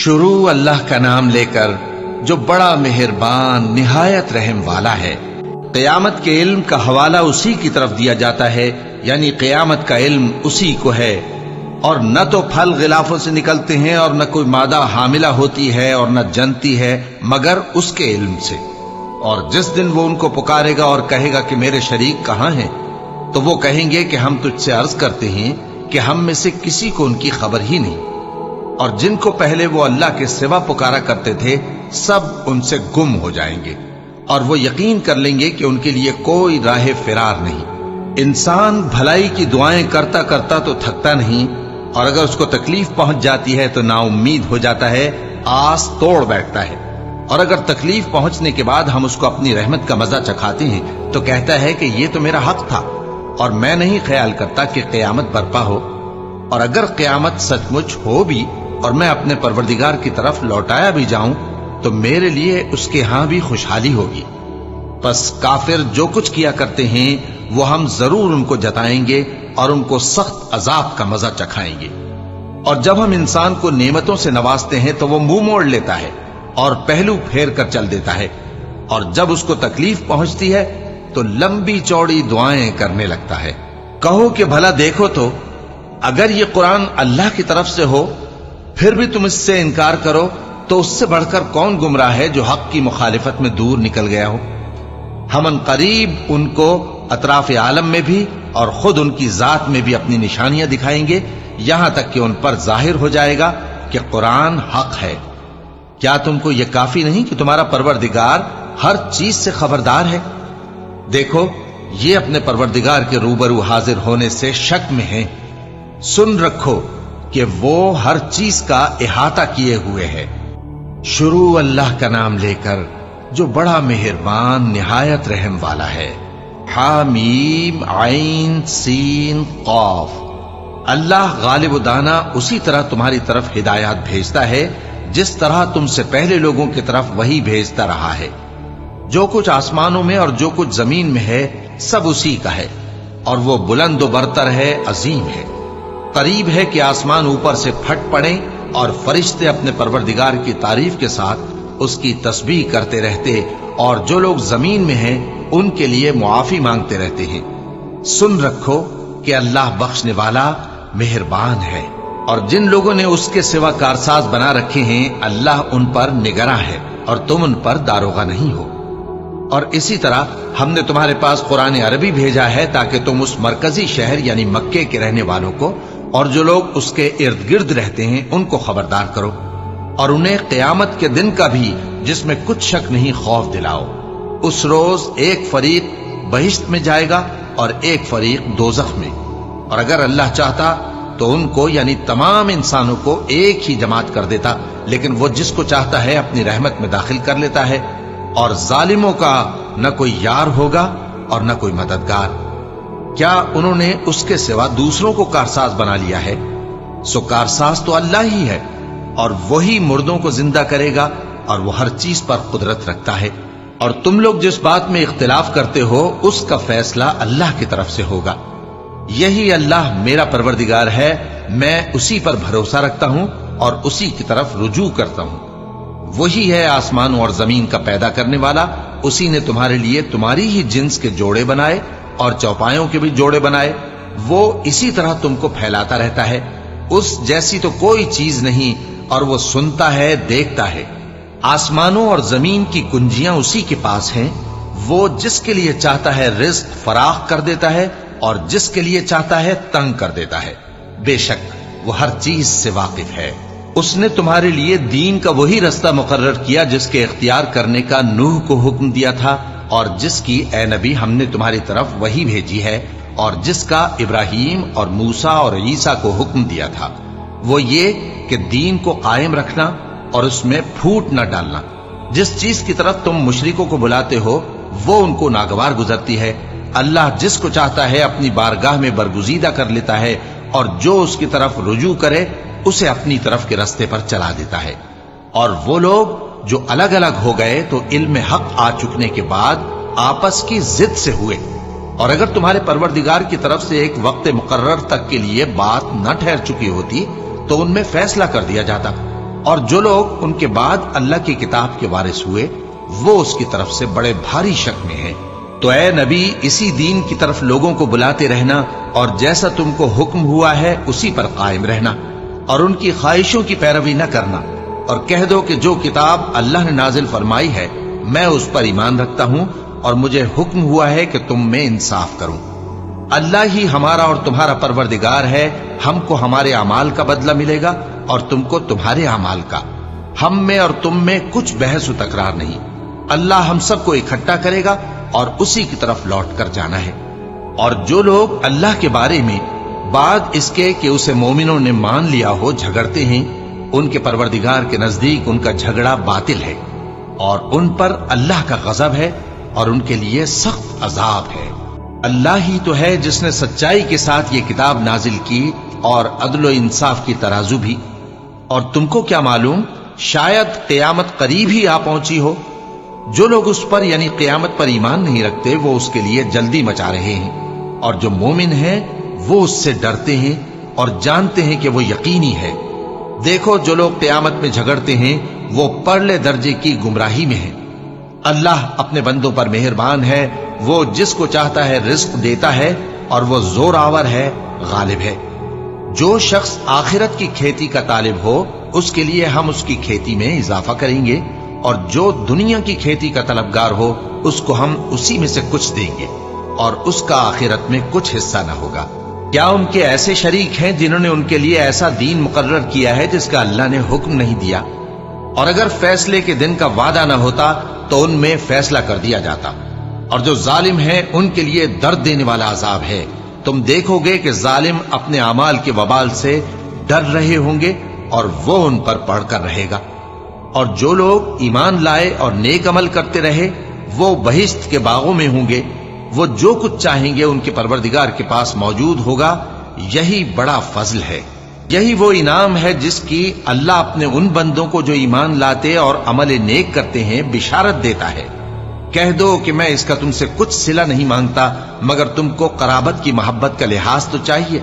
شروع اللہ کا نام لے کر جو بڑا مہربان نہایت رحم والا ہے۔ قیامت کے علم کا حوالہ اسی کی طرف دیا جاتا ہے، یعنی قیامت کا علم اسی کو ہے، اور نہ تو پھل غلافوں سے نکلتے ہیں اور نہ کوئی مادہ حاملہ ہوتی ہے اور نہ جنتی ہے مگر اس کے علم سے۔ اور جس دن وہ ان کو پکارے گا اور کہے گا کہ میرے شریک کہاں ہیں، تو وہ کہیں گے کہ ہم تجھ سے عرض کرتے ہیں کہ ہم میں سے کسی کو ان کی خبر ہی نہیں، اور جن کو پہلے وہ اللہ کے سوا پکارا کرتے تھے سب ان سے گم ہو جائیں گے، اور وہ یقین کر لیں گے کہ ان کے لیے کوئی راہ فرار نہیں۔ انسان بھلائی کی دعائیں کرتا کرتا تو تھکتا نہیں، اور اگر اس کو تکلیف پہنچ جاتی ہے تو نا امید ہو جاتا ہے، آس توڑ بیٹھتا ہے، اور اگر تکلیف پہنچنے کے بعد ہم اس کو اپنی رحمت کا مزہ چکھاتے ہیں تو کہتا ہے کہ یہ تو میرا حق تھا اور میں نہیں خیال کرتا کہ قیامت برپا ہو۔ اور اگر قیامت سچ مچ ہو بھی اور میں اپنے پروردگار کی طرف لوٹایا بھی جاؤں تو میرے لیے اس کے ہاں بھی خوشحالی ہوگی۔ پس کافر جو کچھ کیا کرتے ہیں وہ ہم ضرور ان کو جتائیں گے اور ان کو سخت عذاب کا مزہ چکھائیں گے۔ اور جب ہم انسان کو نعمتوں سے نوازتے ہیں تو وہ منہ موڑ لیتا ہے اور پہلو پھیر کر چل دیتا ہے، اور جب اس کو تکلیف پہنچتی ہے تو لمبی چوڑی دعائیں کرنے لگتا ہے۔ کہو کہ بھلا دیکھو تو اگر یہ قرآن اللہ کی طرف سے ہو پھر بھی تم اس سے انکار کرو تو اس سے بڑھ کر کون گمراہ ہے جو حق کی مخالفت میں دور نکل گیا ہو۔ ہم ان قریب ان کو اطراف عالم میں بھی اور خود ان کی ذات میں بھی اپنی نشانیاں دکھائیں گے، یہاں تک کہ ان پر ظاہر ہو جائے گا کہ قرآن حق ہے۔ کیا تم کو یہ کافی نہیں کہ تمہارا پروردگار ہر چیز سے خبردار ہے؟ دیکھو یہ اپنے پروردگار کے روبرو حاضر ہونے سے شک میں ہیں، سن رکھو کہ وہ ہر چیز کا احاطہ کیے ہوئے ہے۔ شروع اللہ کا نام لے کر جو بڑا مہربان نہایت رحم والا ہے۔ حامیم عین سین قاف۔ اللہ غالب و دانا اسی طرح تمہاری طرف ہدایات بھیجتا ہے جس طرح تم سے پہلے لوگوں کی طرف وہی بھیجتا رہا ہے۔ جو کچھ آسمانوں میں اور جو کچھ زمین میں ہے سب اسی کا ہے، اور وہ بلند و برتر ہے، عظیم ہے۔ قریب ہے کہ آسمان اوپر سے پھٹ پڑیں اور فرشتے اپنے پروردگار کی تعریف کے ساتھ اس کی تسبیح کرتے رہتے، اور جو لوگ زمین میں ہیں ان کے لیے معافی مانگتے رہتے ہیں۔ سن رکھو کہ اللہ بخشنے والا مہربان ہے، اور جن لوگوں نے اس کے سوا کارساز بنا رکھے ہیں اللہ ان پر نگراں ہے اور تم ان پر داروغہ نہیں ہو۔ اور اسی طرح ہم نے تمہارے پاس قرآن عربی بھیجا ہے تاکہ تم اس مرکزی شہر یعنی مکے کے رہنے والوں کو اور جو لوگ اس کے ارد گرد رہتے ہیں ان کو خبردار کرو، اور انہیں قیامت کے دن کا بھی جس میں کچھ شک نہیں خوف دلاؤ۔ اس روز ایک فریق بہشت میں جائے گا اور ایک فریق دوزخ میں، اور اگر اللہ چاہتا تو ان کو یعنی تمام انسانوں کو ایک ہی جماعت کر دیتا، لیکن وہ جس کو چاہتا ہے اپنی رحمت میں داخل کر لیتا ہے، اور ظالموں کا نہ کوئی یار ہوگا اور نہ کوئی مددگار۔ کیا انہوں نے اس کے سوا دوسروں کو کارساز بنا لیا ہے؟ سو کارساز تو اللہ ہی ہے، اور وہی مردوں کو زندہ کرے گا، اور وہ ہر چیز پر قدرت رکھتا ہے۔ اور تم لوگ جس بات میں اختلاف کرتے ہو اس کا فیصلہ اللہ کی طرف سے ہوگا۔ یہی اللہ میرا پروردگار ہے، میں اسی پر بھروسہ رکھتا ہوں اور اسی کی طرف رجوع کرتا ہوں۔ وہی ہے آسمانوں اور زمین کا پیدا کرنے والا، اسی نے تمہارے لیے تمہاری ہی جنس کے جوڑے بنائے اور چوپایوں کے بھی جوڑے بنائے۔ وہ اسی طرح تم کو پھیلاتا رہتا ہے، اس جیسی تو کوئی چیز نہیں، اور وہ سنتا ہے، دیکھتا ہے۔ آسمانوں اور زمین کی کنجیاں اسی کے پاس ہیں، وہ جس کے لیے چاہتا ہے رزق فراخ کر دیتا ہے اور جس کے لیے چاہتا ہے تنگ کر دیتا ہے۔ بے شک وہ ہر چیز سے واقف ہے۔ اس نے تمہارے لیے دین کا وہی رستہ مقرر کیا جس کے اختیار کرنے کا نوح کو حکم دیا تھا، اور جس کی اے نبی ہم نے تمہاری طرف وہی بھیجی ہے، اور جس کا ابراہیم اور موسیٰ اور عیسیٰ کو حکم دیا تھا، وہ یہ کہ دین کو قائم رکھنا اور اس میں پھوٹ نہ ڈالنا۔ جس چیز کی طرف تم مشرکوں کو بلاتے ہو وہ ان کو ناگوار گزرتی ہے۔ اللہ جس کو چاہتا ہے اپنی بارگاہ میں برگزیدہ کر لیتا ہے، اور جو اس کی طرف رجوع کرے اسے اپنی طرف کے رستے پر چلا دیتا ہے۔ اور وہ لوگ جو الگ الگ ہو گئے تو علم حق آ چکنے کے بعد آپس کی ضد سے ہوئے، اور اگر تمہارے پروردگار کی طرف سے ایک وقت مقرر تک کے لیے بات نہ ٹھہر چکی ہوتی تو ان میں فیصلہ کر دیا جاتا، اور جو لوگ ان کے بعد اللہ کی کتاب کے وارث ہوئے وہ اس کی طرف سے بڑے بھاری شک میں ہیں۔ تو اے نبی اسی دین کی طرف لوگوں کو بلاتے رہنا اور جیسا تم کو حکم ہوا ہے اسی پر قائم رہنا اور ان کی خواہشوں کی پیروی نہ کرنا، اور کہہ دو کہ جو کتاب اللہ نے نازل فرمائی ہے میں اس پر ایمان رکھتا ہوں اور مجھے حکم ہوا ہے کہ تم میں انصاف کروں۔ اللہ ہی ہمارا اور تمہارا پروردگار ہے، ہم کو ہمارے اعمال کا بدلہ ملے گا اور تم کو تمہارے اعمال کا، ہم میں اور تم میں کچھ بحث و تکرار نہیں۔ اللہ ہم سب کو اکٹھا کرے گا اور اسی کی طرف لوٹ کر جانا ہے۔ اور جو لوگ اللہ کے بارے میں بعد اس کے کہ اسے مومنوں نے مان لیا ہو جھگڑتے ہیں، ان کے پروردگار کے نزدیک ان کا جھگڑا باطل ہے اور ان پر اللہ کا غضب ہے اور ان کے لیے سخت عذاب ہے۔ اللہ ہی تو ہے جس نے سچائی کے ساتھ یہ کتاب نازل کی اور عدل و انصاف کی ترازو بھی۔ اور تم کو کیا معلوم، شاید قیامت قریب ہی آ پہنچی ہو۔ جو لوگ اس پر یعنی قیامت پر ایمان نہیں رکھتے وہ اس کے لیے جلدی مچا رہے ہیں، اور جو مومن ہیں وہ اس سے ڈرتے ہیں اور جانتے ہیں کہ وہ یقینی ہے۔ دیکھو جو لوگ قیامت میں جھگڑتے ہیں وہ پرلے درجے کی گمراہی میں ہیں۔ اللہ اپنے بندوں پر مہربان ہے، وہ جس کو چاہتا ہے رزق دیتا ہے اور وہ زور آور ہے، غالب ہے۔ جو شخص آخرت کی کھیتی کا طالب ہو اس کے لیے ہم اس کی کھیتی میں اضافہ کریں گے، اور جو دنیا کی کھیتی کا طلبگار ہو اس کو ہم اسی میں سے کچھ دیں گے اور اس کا آخرت میں کچھ حصہ نہ ہوگا۔ کیا ان کے ایسے شریک ہیں جنہوں نے ان کے لیے ایسا دین مقرر کیا ہے جس کا اللہ نے حکم نہیں دیا؟ اور اگر فیصلے کے دن کا وعدہ نہ ہوتا تو ان میں فیصلہ کر دیا جاتا۔ اور جو ظالم ہیں ان کے لیے درد دینے والا عذاب ہے۔ تم دیکھو گے کہ ظالم اپنے اعمال کے وبال سے ڈر رہے ہوں گے اور وہ ان پر پڑھ کر رہے گا۔ اور جو لوگ ایمان لائے اور نیک عمل کرتے رہے وہ بہشت کے باغوں میں ہوں گے، وہ جو کچھ چاہیں گے ان کے پروردگار کے پاس موجود ہوگا۔ یہی بڑا فضل ہے، یہی وہ انعام ہے جس کی اللہ اپنے ان بندوں کو جو ایمان لاتے اور عمل نیک کرتے ہیں بشارت دیتا ہے۔ کہہ دو کہ میں اس کا تم سے کچھ صلہ نہیں مانگتا مگر تم کو قرابت کی محبت کا لحاظ تو چاہیے،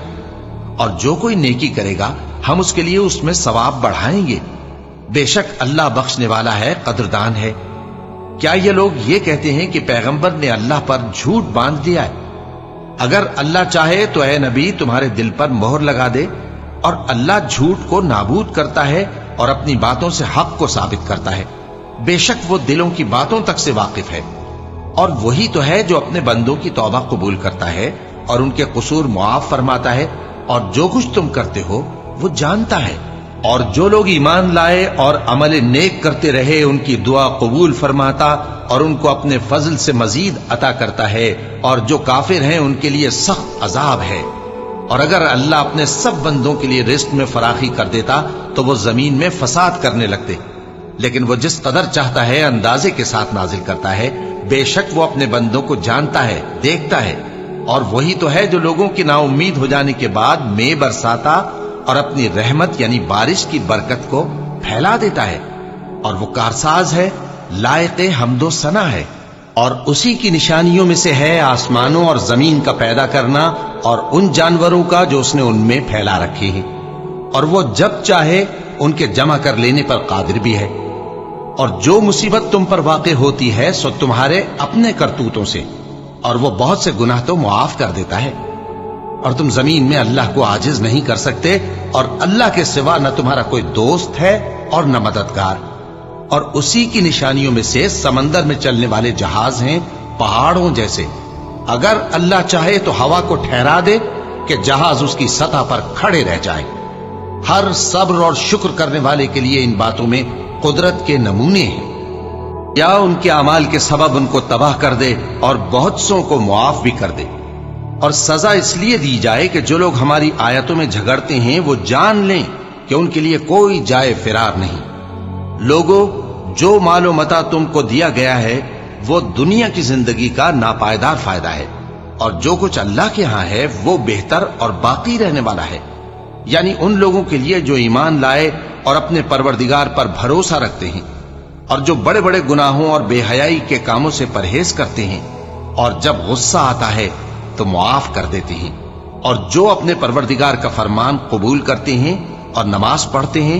اور جو کوئی نیکی کرے گا ہم اس کے لیے اس میں ثواب بڑھائیں گے۔ بے شک اللہ بخشنے والا ہے، قدردان ہے۔ کیا یہ لوگ یہ کہتے ہیں کہ پیغمبر نے اللہ پر جھوٹ باندھ دیا ہے؟ اگر اللہ چاہے تو اے نبی تمہارے دل پر مہر لگا دے، اور اللہ جھوٹ کو نابود کرتا ہے اور اپنی باتوں سے حق کو ثابت کرتا ہے۔ بے شک وہ دلوں کی باتوں تک سے واقف ہے، اور وہی تو ہے جو اپنے بندوں کی توبہ قبول کرتا ہے اور ان کے قصور معاف فرماتا ہے، اور جو کچھ تم کرتے ہو وہ جانتا ہے۔ اور جو لوگ ایمان لائے اور عمل نیک کرتے رہے ان کی دعا قبول فرماتا اور ان کو اپنے فضل سے مزید عطا کرتا ہے، اور جو کافر ہیں ان کے لیے سخت عذاب ہے۔ اور اگر اللہ اپنے سب بندوں کے لیے رزق میں فراخی کر دیتا تو وہ زمین میں فساد کرنے لگتے، لیکن وہ جس قدر چاہتا ہے اندازے کے ساتھ نازل کرتا ہے۔ بے شک وہ اپنے بندوں کو جانتا ہے، دیکھتا ہے، اور وہی تو ہے جو لوگوں کی نا امید ہو جانے کے بعد میں برساتا اور اپنی رحمت یعنی بارش کی برکت کو پھیلا دیتا ہے، اور وہ کارساز ہے، لائق حمد و ثنا ہے۔ اور اسی کی نشانیوں میں سے ہے آسمانوں اور زمین کا پیدا کرنا اور ان جانوروں کا جو اس نے ان میں پھیلا رکھے ہیں، اور وہ جب چاہے ان کے جمع کر لینے پر قادر بھی ہے۔ اور جو مصیبت تم پر واقع ہوتی ہے سو تمہارے اپنے کرتوتوں سے، اور وہ بہت سے گناہ تو معاف کر دیتا ہے۔ اور تم زمین میں اللہ کو عاجز نہیں کر سکتے، اور اللہ کے سوا نہ تمہارا کوئی دوست ہے اور نہ مددگار۔ اور اسی کی نشانیوں میں سے سمندر میں چلنے والے جہاز ہیں پہاڑوں جیسے۔ اگر اللہ چاہے تو ہوا کو ٹھہرا دے کہ جہاز اس کی سطح پر کھڑے رہ جائیں۔ ہر صبر اور شکر کرنے والے کے لیے ان باتوں میں قدرت کے نمونے ہیں۔ یا ان کے اعمال کے سبب ان کو تباہ کر دے اور بہت سوں کو معاف بھی کر دے۔ اور سزا اس لیے دی جائے کہ جو لوگ ہماری آیتوں میں جھگڑتے ہیں وہ جان لیں کہ ان کے لیے کوئی جائے فرار نہیں۔ لوگوں، جو مال و متاع تم کو دیا گیا ہے وہ دنیا کی زندگی کا ناپائیدار فائدہ ہے، اور جو کچھ اللہ کے ہاں ہے وہ بہتر اور باقی رہنے والا ہے، یعنی ان لوگوں کے لیے جو ایمان لائے اور اپنے پروردگار پر بھروسہ رکھتے ہیں، اور جو بڑے بڑے گناہوں اور بے حیائی کے کاموں سے پرہیز کرتے ہیں، اور جب غصہ آتا ہے تو معاف کر دیتے ہیں، اور جو اپنے پروردگار کا فرمان قبول کرتے ہیں اور نماز پڑھتے ہیں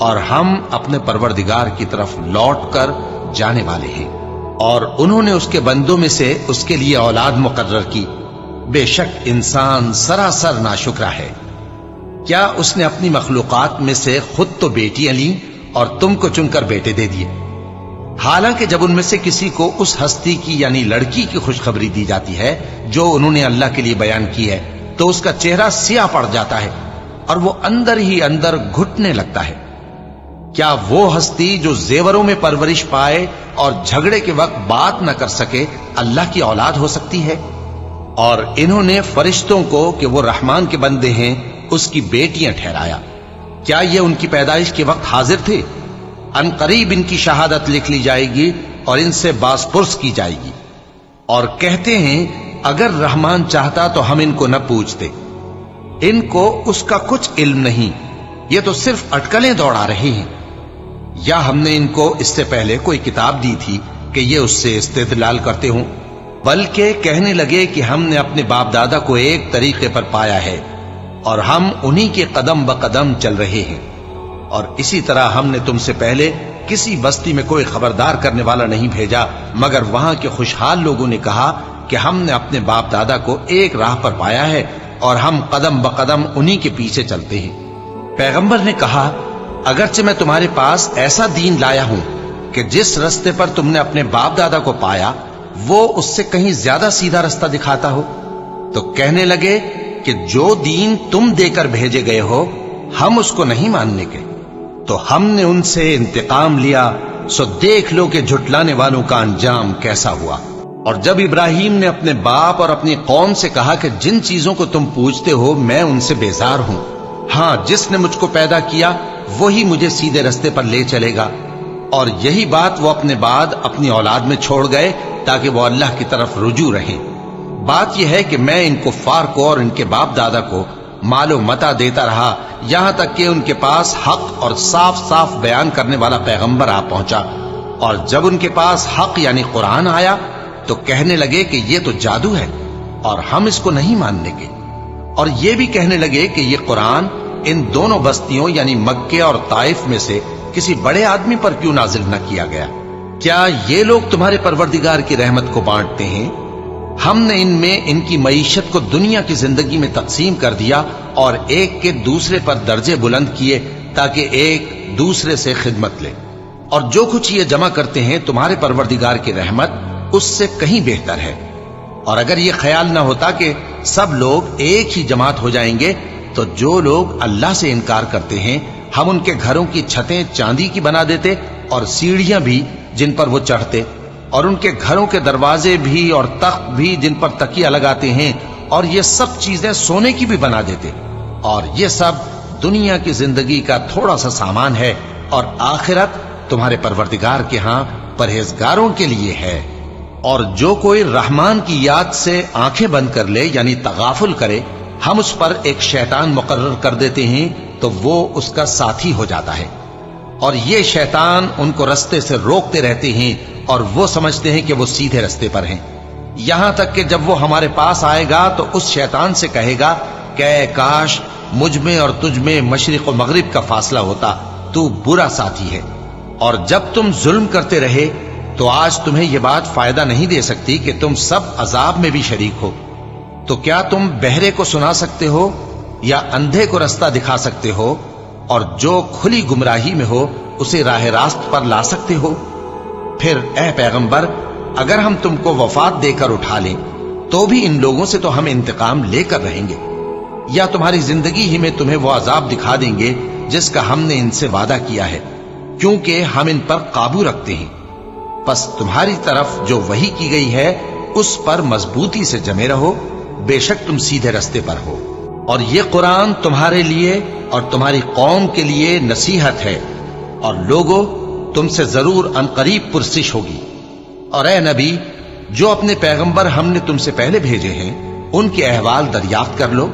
اور ہم اپنے پروردگار کی طرف لوٹ کر جانے والے ہیں۔ اور انہوں نے اس کے بندوں میں سے اس کے لیے اولاد مقرر کی، بے شک انسان سراسر ناشکرا ہے۔ کیا اس نے اپنی مخلوقات میں سے خود تو بیٹیاں لیں اور تم کو چن کر بیٹے دے دیے؟ حالانکہ جب ان میں سے کسی کو اس ہستی کی یعنی لڑکی کی خوشخبری دی جاتی ہے جو انہوں نے اللہ کے لیے بیان کی ہے تو اس کا چہرہ سیاہ پڑ جاتا ہے اور وہ اندر ہی اندر گھٹنے لگتا ہے۔ کیا وہ ہستی جو زیوروں میں پرورش پائے اور جھگڑے کے وقت بات نہ کر سکے اللہ کی اولاد ہو سکتی ہے؟ اور انہوں نے فرشتوں کو کہ وہ رحمان کے بندے ہیں اس کی بیٹیاں ٹھہرایا۔ کیا یہ ان کی پیدائش کے وقت حاضر تھے؟ ان قریب ان کی شہادت لکھ لی جائے گی اور ان سے باز پرس کی جائے گی۔ اور کہتے ہیں اگر رحمان چاہتا تو ہم ان کو نہ پوچھتے، ان کو اس کا کچھ علم نہیں، یہ تو صرف اٹکلیں دوڑا رہے ہیں۔ یا ہم نے ان کو اس سے پہلے کوئی کتاب دی تھی کہ یہ اس سے استدلال کرتے ہوں؟ بلکہ کہنے لگے کہ ہم نے اپنے باپ دادا کو ایک طریقے پر پایا ہے اور ہم انہی کے قدم بقدم چل رہے ہیں۔ اور اسی طرح ہم نے تم سے پہلے کسی بستی میں کوئی خبردار کرنے والا نہیں بھیجا مگر وہاں کے خوشحال لوگوں نے کہا کہ ہم نے اپنے باپ دادا کو ایک راہ پر پایا ہے اور ہم قدم بقدم انہی کے پیچھے چلتے ہیں۔ پیغمبر نے کہا اگرچہ میں تمہارے پاس ایسا دین لایا ہوں کہ جس رستے پر تم نے اپنے باپ دادا کو پایا وہ اس سے کہیں زیادہ سیدھا رستہ دکھاتا ہو، تو کہنے لگے کہ جو دین تم دے کر بھیجے گئے ہو ہم اس کو نہیں ماننے کے، تو ہم نے ان سے انتقام لیا، سو دیکھ لو کہ جھٹلانے والوں کا انجام کیسا ہوا۔ اور جب ابراہیم نے اپنے باپ اور اپنی قوم سے کہا کہ جن چیزوں کو تم پوجتے ہو میں ان سے بیزار ہوں، ہاں جس نے مجھ کو پیدا کیا وہی مجھے سیدھے رستے پر لے چلے گا، اور یہی بات وہ اپنے بعد اپنی اولاد میں چھوڑ گئے تاکہ وہ اللہ کی طرف رجوع رہیں۔ بات یہ ہے کہ میں ان کفار کو اور ان کے باپ دادا کو مال و متاع دیتا رہا یہاں تک کہ ان کے پاس حق اور صاف صاف بیان کرنے والا پیغمبر آ پہنچا، اور جب ان کے پاس حق یعنی قرآن آیا تو کہنے لگے کہ یہ تو جادو ہے اور ہم اس کو نہیں ماننے کے، اور یہ بھی کہنے لگے کہ یہ قرآن ان دونوں بستیوں یعنی مکے اور طائف میں سے کسی بڑے آدمی پر کیوں نازل نہ کیا گیا؟ کیا یہ لوگ تمہارے پروردگار کی رحمت کو بانٹتے ہیں؟ ہم نے ان میں ان کی معیشت کو دنیا کی زندگی میں تقسیم کر دیا اور ایک کے دوسرے پر درجے بلند کیے تاکہ ایک دوسرے سے خدمت لے، اور جو کچھ یہ جمع کرتے ہیں تمہارے پروردگار کی رحمت اس سے کہیں بہتر ہے۔ اور اگر یہ خیال نہ ہوتا کہ سب لوگ ایک ہی جماعت ہو جائیں گے تو جو لوگ اللہ سے انکار کرتے ہیں ہم ان کے گھروں کی چھتیں چاندی کی بنا دیتے اور سیڑھیاں بھی جن پر وہ چڑھتے، اور ان کے گھروں کے دروازے بھی اور تخت بھی جن پر تکیہ لگاتے ہیں، اور یہ سب چیزیں سونے کی بھی بنا دیتے، اور یہ سب دنیا کی زندگی کا تھوڑا سا سامان ہے، اور آخرت تمہارے پروردگار کے ہاں پرہیزگاروں کے لیے ہے۔ اور جو کوئی رحمان کی یاد سے آنکھیں بند کر لے یعنی تغافل کرے ہم اس پر ایک شیطان مقرر کر دیتے ہیں تو وہ اس کا ساتھی ہو جاتا ہے، اور یہ شیطان ان کو رستے سے روکتے رہتے ہیں اور وہ سمجھتے ہیں کہ وہ سیدھے رستے پر ہیں، یہاں تک کہ جب وہ ہمارے پاس آئے گا تو اس شیطان سے کہے گا کہ اے کاش مجھ میں اور تجھ میں مشرق و مغرب کا فاصلہ ہوتا، تو برا ساتھی ہے۔ اور جب تم ظلم کرتے رہے تو آج تمہیں یہ بات فائدہ نہیں دے سکتی کہ تم سب عذاب میں بھی شریک ہو، تو کیا تم بہرے کو سنا سکتے ہو یا اندھے کو رستہ دکھا سکتے ہو، اور جو کھلی گمراہی میں ہو اسے راہ راست پر لا سکتے ہو؟ پھر اے پیغمبر اگر ہم تم کو وفات دے کر اٹھا لیں تو بھی ان لوگوں سے تو ہم انتقام لے کر رہیں گے، یا تمہاری زندگی ہی میں تمہیں وہ عذاب دکھا دیں گے جس کا ہم نے ان سے وعدہ کیا ہے، کیونکہ ہم ان پر قابو رکھتے ہیں۔ پس تمہاری طرف جو وحی کی گئی ہے اس پر مضبوطی سے جمے رہو، بے شک تم سیدھے رستے پر ہو، اور یہ قرآن تمہارے لیے اور تمہاری قوم کے لیے نصیحت ہے، اور لوگوں تم سے ضرور عنقریب پرسش ہوگی۔ اور اے نبی جو اپنے پیغمبر ہم نے تم سے پہلے بھیجے ہیں ان کے احوال دریافت کر لو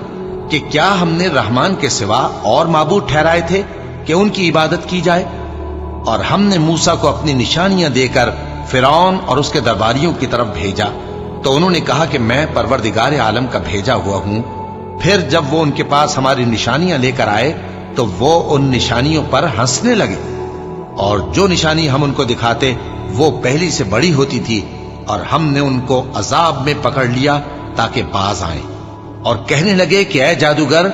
کہ کیا ہم نے رحمان کے سوا اور معبود ٹھہرائے تھے کہ ان کی عبادت کی جائے؟ اور ہم نے موسیٰ کو اپنی نشانیاں دے کر فرعون اور اس کے درباریوں کی طرف بھیجا تو انہوں نے کہا کہ میں پروردگار عالم کا بھیجا ہوا ہوں۔ پھر جب وہ ان کے پاس ہماری نشانیاں لے کر آئے تو وہ ان نشانیوں پر ہنسنے لگے، اور جو نشانی ہم ان کو دکھاتے وہ پہلی سے بڑی ہوتی تھی، اور ہم نے ان کو عذاب میں پکڑ لیا تاکہ باز آئیں، اور کہنے لگے کہ اے جادوگر،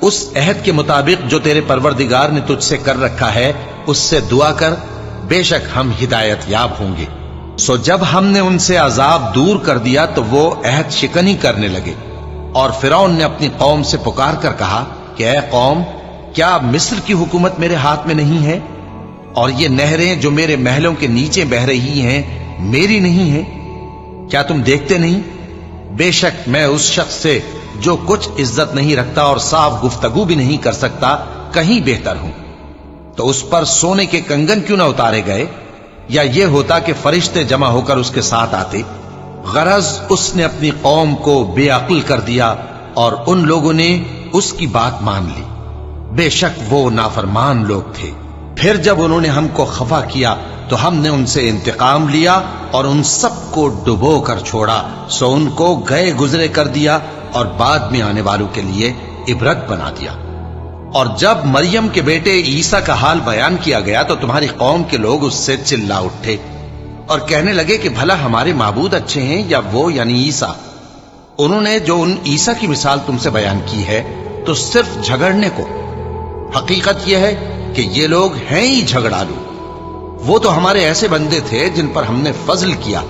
اس عہد کے مطابق جو تیرے پروردگار نے تجھ سے کر رکھا ہے اس سے دعا کر، بے شک ہم ہدایت یاب ہوں گے۔ سو جب ہم نے ان سے عذاب دور کر دیا تو وہ عہد شکنی کرنے لگے، اور فرعون نے اپنی قوم سے پکار کر کہا کہ اے قوم، کیا مصر کی حکومت میرے ہاتھ میں نہیں ہے، اور یہ نہریں جو میرے محلوں کے نیچے بہ رہی ہیں میری نہیں ہیں؟ کیا تم دیکھتے نہیں؟ بے شک میں اس شخص سے جو کچھ عزت نہیں رکھتا اور صاف گفتگو بھی نہیں کر سکتا کہیں بہتر ہوں۔ تو اس پر سونے کے کنگن کیوں نہ اتارے گئے، یا یہ ہوتا کہ فرشتے جمع ہو کر اس کے ساتھ آتے؟ غرض اس نے اپنی قوم کو بے عقل کر دیا، اور ان لوگوں نے اس کی بات مان لی۔ بے شک وہ نافرمان لوگ تھے۔ پھر جب انہوں نے ہم کو خفا کیا تو ہم نے ان سے انتقام لیا اور ان سب کو ڈبو کر چھوڑا، سو ان کو گئے گزرے کر دیا اور بعد میں آنے والوں کے لیے عبرت بنا دیا۔ اور جب مریم کے بیٹے عیسیٰ کا حال بیان کیا گیا تو تمہاری قوم کے لوگ اس سے چلا اٹھے اور کہنے لگے کہ بھلا ہمارے معبود اچھے ہیں یا وہ یعنی عیسیٰ؟ انہوں نے جو ان عیسیٰ کی مثال تم سے بیان کی ہے تو صرف جھگڑنے کو۔ حقیقت یہ ہے کہ یہ لوگ ہیں ہی جھگڑالو۔ وہ تو ہمارے ایسے بندے تھے جن پر ہم نے فضل کیا،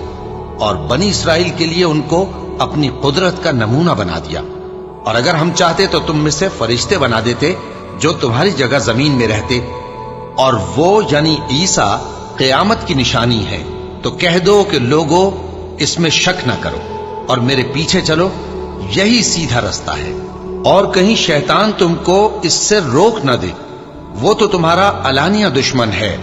اور بنی اسرائیل کے لیے ان کو اپنی قدرت کا نمونہ بنا دیا، اور اگر ہم چاہتے تو تم میں سے فرشتے بنا دیتے جو تمہاری جگہ زمین میں رہتے، اور وہ یعنی عیسیٰ قیامت کی نشانی ہے۔ تو کہہ دو کہ لوگو اس میں شک نہ کرو اور میرے پیچھے چلو، یہی سیدھا رستہ ہے، اور کہیں شیطان تم کو اس سے روک نہ دے، وہ تو تمہارا علانیہ دشمن ہے۔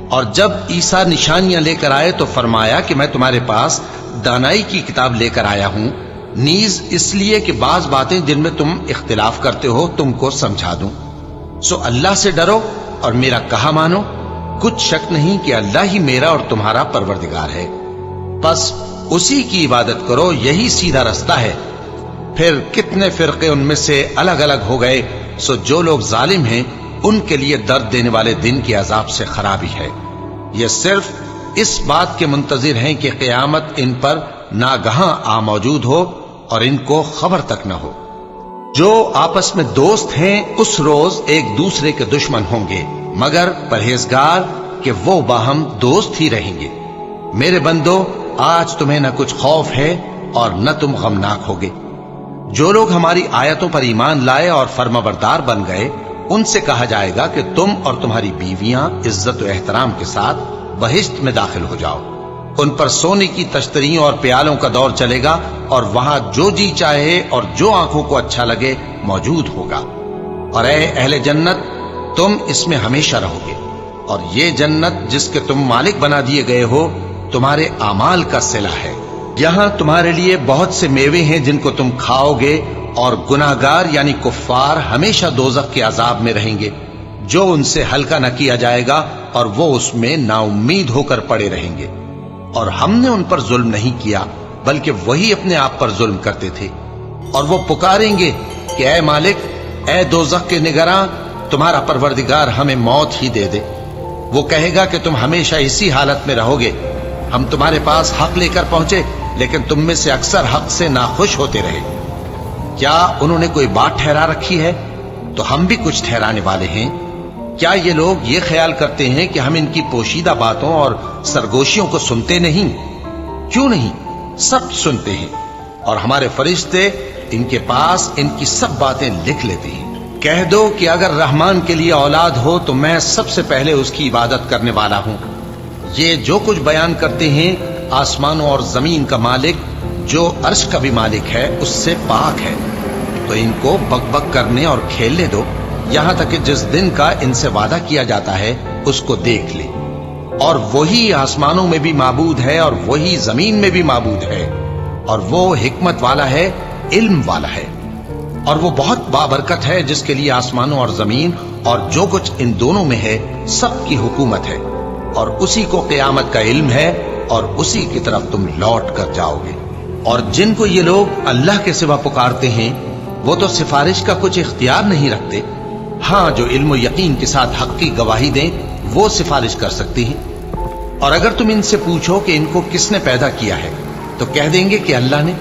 اور جب عیسیٰ نشانیاں لے کر آئے تو فرمایا کہ میں تمہارے پاس دانائی کی کتاب لے کر آیا ہوں، نیز اس لیے کہ بعض باتیں جن میں تم اختلاف کرتے ہو تم کو سمجھا دوں۔ سو اللہ سے ڈرو اور میرا کہا مانو، کچھ شک نہیں کہ اللہ ہی میرا اور تمہارا پروردگار ہے، بس اسی کی عبادت کرو، یہی سیدھا رستہ ہے۔ پھر کتنے فرقے ان میں سے الگ الگ ہو گئے، سو جو لوگ ظالم ہیں ان کے لیے درد دینے والے دن کے عذاب سے خرابی ہے۔ یہ صرف اس بات کے منتظر ہیں کہ قیامت ان پر ناگہاں آ موجود ہو اور ان کو خبر تک نہ ہو۔ جو آپس میں دوست ہیں اس روز ایک دوسرے کے دشمن ہوں گے، مگر پرہیزگار کہ وہ باہم دوست ہی رہیں گے۔ میرے بندو، آج تمہیں نہ کچھ خوف ہے اور نہ تم غمناک ہوگے۔ جو لوگ ہماری آیتوں پر ایمان لائے اور فرمانبردار بن گئے، ان سے کہا جائے گا کہ تم اور تمہاری بیویاں عزت و احترام کے ساتھ بہشت میں داخل ہو جاؤ۔ ان پر سونے کی تشتریوں اور پیالوں کا دور چلے گا، اور وہاں جو جی چاہے اور جو آنکھوں کو اچھا لگے موجود ہوگا۔ اور اے اہل جنت، تم اس میں ہمیشہ رہو گے، اور یہ جنت جس کے تم مالک بنا دیے گئے ہو تمہارے اعمال کا صلہ ہے۔ یہاں تمہارے لیے بہت سے میوے ہیں جن کو تم کھاؤ گے، اور گناہگار یعنی کفار ہمیشہ دوزخ کے عذاب میں رہیں گے، جو ان سے ہلکا نہ کیا جائے گا، اور وہ اس میں نا امید ہو کر پڑے رہیں گے۔ اور ہم نے ان پر ظلم نہیں کیا بلکہ وہی اپنے آپ پر ظلم کرتے تھے۔ اور وہ پکاریں گے کہ اے مالک، اے دوزخ کے نگراں، تمہارا پروردگار ہمیں موت ہی دے دے۔ وہ کہے گا کہ تم ہمیشہ اسی حالت میں رہو گے، ہم تمہارے پاس حق لے کر پہنچے لیکن تم میں سے اکثر حق سے ناخوش ہوتے رہے۔ کیا انہوں نے کوئی بات ٹھہرا رکھی ہے؟ تو ہم بھی کچھ ٹھہرانے والے ہیں۔ کیا یہ لوگ یہ خیال کرتے ہیں کہ ہم ان کی پوشیدہ باتوں اور سرگوشیوں کو سنتے نہیں؟ کیوں نہیں، سب سنتے ہیں، اور ہمارے فرشتے ان کے پاس ان کی سب باتیں لکھ لیتے ہیں۔ کہہ دو کہ اگر رحمان کے لیے اولاد ہو تو میں سب سے پہلے اس کی عبادت کرنے والا ہوں۔ یہ جو کچھ بیان کرتے ہیں آسمانوں اور زمین کا مالک جو عرش کا بھی مالک ہے اس سے پاک ہے، تو ان کو بک بک کرنے اور کھیلنے دو، یہاں تک کہ جس دن کا ان سے وعدہ کیا جاتا ہے اس کو دیکھ لے۔ اور وہی آسمانوں میں بھی معبود ہے اور وہی زمین میں بھی معبود ہے، اور وہ حکمت والا ہے، علم والا ہے، اور وہ بہت بابرکت ہے جس کے لیے آسمانوں اور زمین اور جو کچھ ان دونوں میں ہے سب کی حکومت ہے، اور اسی کو قیامت کا علم ہے، اور اسی کی طرف تم لوٹ کر جاؤ گے۔ اور جن کو یہ لوگ اللہ کے سوا پکارتے ہیں وہ تو سفارش کا کچھ اختیار نہیں رکھتے، ہاں جو علم و یقین کے ساتھ حق کی گواہی دیں وہ سفارش کر سکتی ہیں۔ اور اگر تم ان سے پوچھو کہ ان کو کس نے پیدا کیا ہے تو کہہ دیں گے کہ اللہ نے،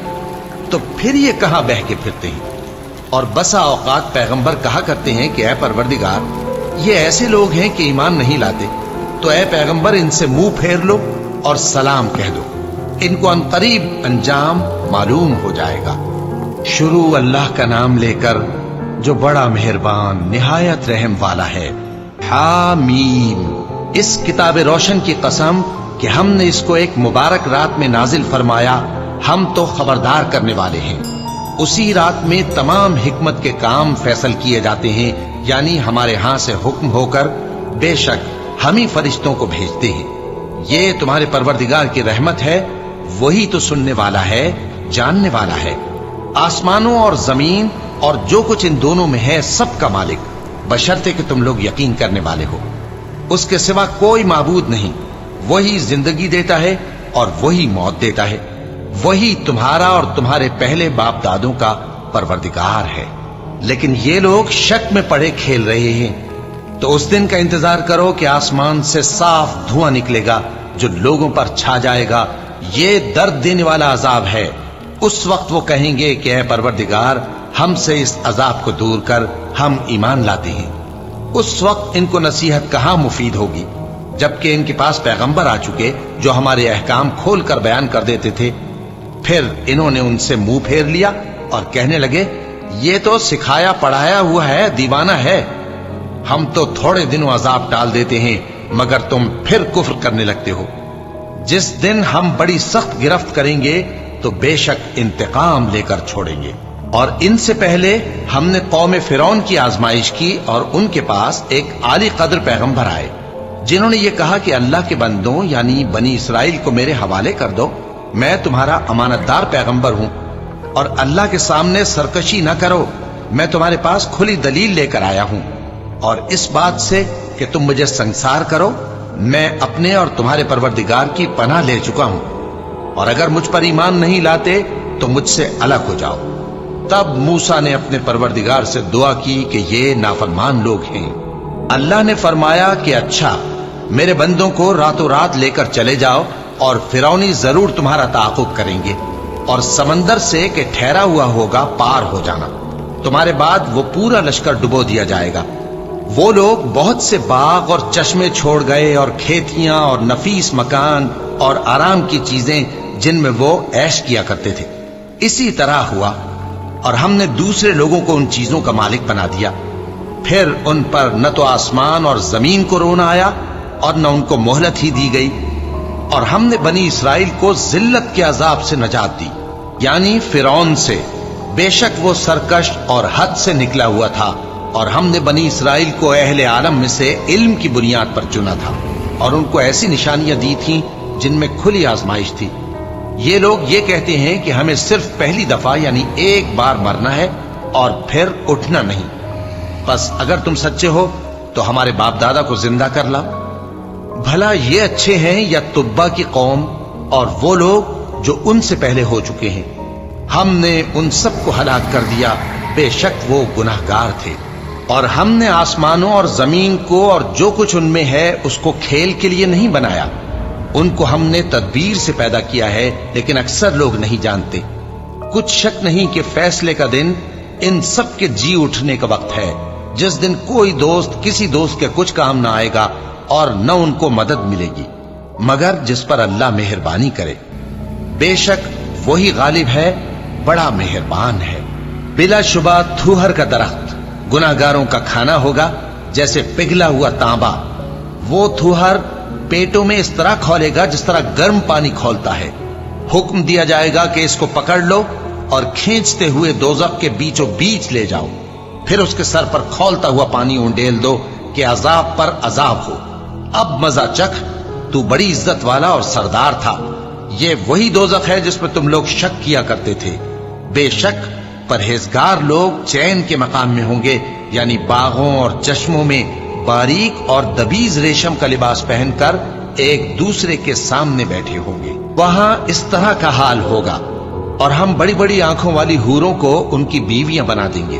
تو پھر یہ کہاں بہہ کے پھرتے ہیں؟ اور بسا اوقات پیغمبر کہا کرتے ہیں کہ اے پروردگار، یہ ایسے لوگ ہیں کہ ایمان نہیں لاتے، تو اے پیغمبر ان سے منہ پھیر لو اور سلام کہہ دو، ان کو عنقریب انجام معلوم ہو جائے گا۔ شروع اللہ کا نام لے کر جو بڑا مہربان نہایت رحم والا ہے۔ حامیم، اس کتاب روشن کی قسم کہ ہم نے اس کو ایک مبارک رات میں نازل فرمایا، ہم تو خبردار کرنے والے ہیں۔ اسی رات میں تمام حکمت کے کام فیصل کیے جاتے ہیں، یعنی ہمارے ہاں سے حکم ہو کر بے شک ہم ہی فرشتوں کو بھیجتے ہیں۔ یہ تمہارے پروردگار کی رحمت ہے، وہی تو سننے والا ہے، جاننے والا ہے۔ آسمانوں اور زمین اور جو کچھ ان دونوں میں ہے سب کا مالک، بشرطے کہ تم لوگ یقین کرنے والے ہو۔ اس کے سوا کوئی معبود نہیں، وہی زندگی دیتا ہے اور وہی موت دیتا ہے، وہی تمہارا اور تمہارے پہلے باپ دادوں کا پروردگار ہے۔ لیکن یہ لوگ شک میں پڑے کھیل رہے ہیں۔ تو اس دن کا انتظار کرو کہ آسمان سے صاف دھواں نکلے گا جو لوگوں پر چھا جائے گا، یہ درد دینے والا عذاب ہے۔ اس وقت وہ کہیں گے کہ اے پروردگار، ہم سے اس عذاب کو دور کر، ہم ایمان لاتے ہیں۔ اس وقت ان کو نصیحت کہاں مفید ہوگی، جبکہ ان کے پاس پیغمبر آ چکے جو ہمارے احکام کھول کر بیان کر دیتے تھے۔ پھر انہوں نے ان سے منہ پھیر لیا اور کہنے لگے، یہ تو سکھایا پڑھایا ہوا ہے، دیوانہ ہے، ہم تو تھوڑے دنوں عذاب ٹال دیتے ہیں مگر تم پھر کفر کرنے لگتے ہو۔ جس دن ہم بڑی سخت گرفت کریں گے تو بے شک انتقام لے کر چھوڑیں گے۔ اور ان سے پہلے ہم نے قوم فرعون کی آزمائش کی اور ان کے پاس ایک عالی قدر پیغمبر آئے جنہوں نے یہ کہا کہ اللہ کے بندوں یعنی بنی اسرائیل کو میرے حوالے کر دو، میں تمہارا امانت دار پیغمبر ہوں، اور اللہ کے سامنے سرکشی نہ کرو، میں تمہارے پاس کھلی دلیل لے کر آیا ہوں، اور اس بات سے کہ تم مجھے سنسار کرو، میں اپنے اور تمہارے پروردگار کی پناہ لے چکا ہوں، اور اگر مجھ پر ایمان نہیں لاتے تو مجھ سے الگ ہو جاؤ۔ تب موسیٰ نے اپنے پروردگار سے دعا کی کہ یہ نافرمان لوگ ہیں۔ اللہ نے فرمایا کہ اچھا، میرے بندوں کو راتوں رات لے کر چلے جاؤ، اور فرعونی ضرور تمہارا تعاقب کریں گے، اور سمندر سے کہ ٹھہرا ہوا ہوگا پار ہو جانا، تمہارے بعد وہ پورا لشکر ڈبو دیا جائے گا۔ وہ لوگ بہت سے باغ اور چشمے چھوڑ گئے اور کھیتیاں اور نفیس مکان اور آرام کی چیزیں جن میں وہ عیش کیا کرتے تھے۔ اسی طرح ہوا، اور ہم نے دوسرے لوگوں کو ان چیزوں کا مالک بنا دیا۔ پھر ان پر نہ تو آسمان اور زمین کو رونا آیا اور نہ ان کو مہلت ہی دی گئی، اور ہم نے بنی اسرائیل کو ذلت کے عذاب سے نجات دی، یعنی فرعون سے، بے شک وہ سرکش اور حد سے نکلا ہوا تھا، اور ہم نے بنی اسرائیل کو اہل عالم میں سے علم کی بنیاد پر چنا تھا، اور ان کو ایسی نشانیاں دی تھیں جن میں کھلی آزمائش تھی۔ یہ لوگ یہ کہتے ہیں کہ ہمیں صرف پہلی دفعہ یعنی ایک بار مرنا ہے اور پھر اٹھنا نہیں، بس اگر تم سچے ہو تو ہمارے باپ دادا کو زندہ کر لاؤ۔ بھلا یہ اچھے ہیں یا تبا کی قوم اور وہ لوگ جو ان سے پہلے ہو چکے ہیں؟ ہم نے ان سب کو ہلاک کر دیا، بے شک وہ گناہگار تھے۔ اور ہم نے آسمانوں اور زمین کو اور جو کچھ ان میں ہے اس کو کھیل کے لیے نہیں بنایا، ان کو ہم نے تدبیر سے پیدا کیا ہے، لیکن اکثر لوگ نہیں جانتے۔ کچھ شک نہیں کہ فیصلے کا دن ان سب کے جی اٹھنے کا وقت ہے، جس دن کوئی دوست کسی دوست کے کچھ کام نہ آئے گا اور نہ ان کو مدد ملے گی مگر جس پر اللہ مہربانی کرے۔ بے شک وہی غالب ہے، بڑا مہربان ہے۔ بلا شبہ تھوہر کا درخت گناہگاروں کا کھانا ہوگا، جیسے پگھلا ہوا تانبا۔ وہ تھوہر پیٹوں میں اس طرح کھولے گا جس طرح گرم پانی کھولتا ہے۔ حکم دیا جائے گا کہ اس کو پکڑ لو اور کھینچتے ہوئے دوزخ کے بیچوں بیچ لے جاؤ، پھر اس کے سر پر کھولتا ہوا پانی انڈیل دو کہ عذاب پر عذاب ہو۔ اب مزہ چکھ، تو بڑی عزت والا اور سردار تھا۔ یہ وہی دوزخ ہے جس پر تم لوگ شک کیا کرتے تھے۔ بے شک پرہیزگار لوگ چین کے مقام میں ہوں گے، یعنی باغوں اور چشموں میں باریک اور دبیز ریشم کا لباس پہن کر ایک دوسرے کے سامنے بیٹھے ہوں گے۔ وہاں اس طرح کا حال ہوگا، اور ہم بڑی بڑی آنکھوں والی حوروں کو ان کی بیویاں بنا دیں گے۔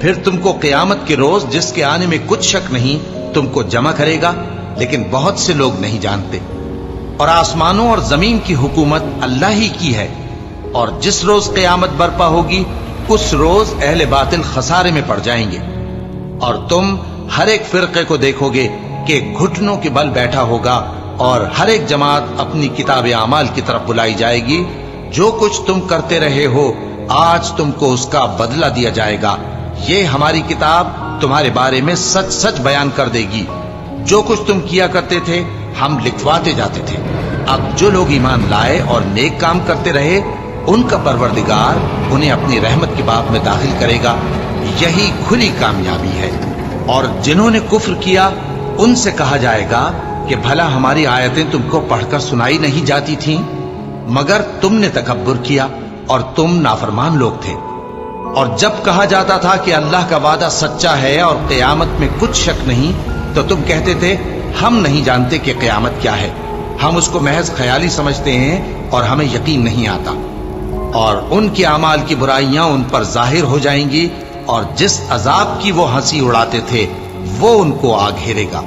پھر تم کو قیامت کے روز جس کے آنے میں کچھ شک نہیں تم کو جمع کرے گا، لیکن بہت سے لوگ نہیں جانتے۔ اور آسمانوں اور زمین کی حکومت اللہ ہی کی ہے، اور جس روز قیامت برپا ہوگی اس روز اہل باطل خسارے میں پڑ جائیں گے۔ اور تم ہر ایک فرقے کو دیکھو گے کہ گھٹنوں کے بل بیٹھا ہوگا، اور ہر ایک جماعت اپنی کتاب اعمال کی طرف بلائی جائے گی۔ جو کچھ تم کرتے رہے ہو آج تم کو اس کا بدلہ دیا جائے گا، یہ ہماری کتاب تمہارے بارے میں سچ سچ بیان کر دے گی۔ جو کچھ تم کیا کرتے تھے ہم لکھواتے جاتے تھے۔ اب جو لوگ ایمان لائے اور نیک کام کرتے رہے ان کا پروردگار انہیں اپنی رحمت کے باب میں داخل کرے گا، یہی کھلی کامیابی ہے۔ اور جنہوں نے کفر کیا ان سے کہا جائے گا کہ بھلا ہماری آیتیں تم کو پڑھ کر سنائی نہیں جاتی تھیں؟ مگر تم نے تکبر کیا اور تم نافرمان لوگ تھے۔ اور جب کہا جاتا تھا کہ اللہ کا وعدہ سچا ہے اور قیامت میں کچھ شک نہیں، تو تم کہتے تھے ہم نہیں جانتے کہ قیامت کیا ہے، ہم اس کو محض خیالی سمجھتے ہیں اور ہمیں یقین نہیں آتا۔ اور ان کے اعمال کی برائیاں ان پر ظاہر ہو جائیں گی، اور جس عذاب کی وہ ہنسی اڑاتے تھے وہ ان کو آ گھیرے گا۔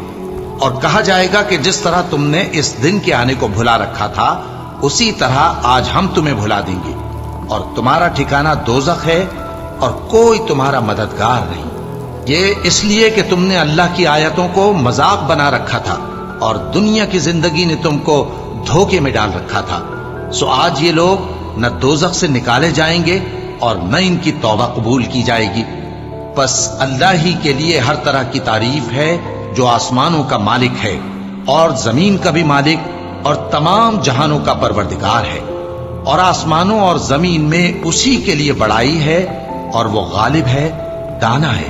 اور کہا جائے گا کہ جس طرح تم نے اس دن کے آنے کو بھلا رکھا تھا اسی طرح آج ہم تمہیں بھلا دیں گے، اور تمہارا ٹھکانہ دوزخ ہے اور کوئی تمہارا مددگار نہیں۔ یہ اس لیے کہ تم نے اللہ کی آیتوں کو مذاق بنا رکھا تھا اور دنیا کی زندگی نے تم کو دھوکے میں ڈال رکھا تھا، سو آج یہ لوگ نہ دوزخ سے نکالے جائیں گے اور نہ ان کی توبہ قبول کی جائے گی۔ پس اللہ ہی کے لیے ہر طرح کی تعریف ہے جو آسمانوں کا مالک ہے اور زمین کا بھی مالک اور تمام جہانوں کا پروردگار ہے۔ اور آسمانوں اور زمین میں اسی کے لیے بڑائی ہے، اور وہ غالب ہے، دانا ہے۔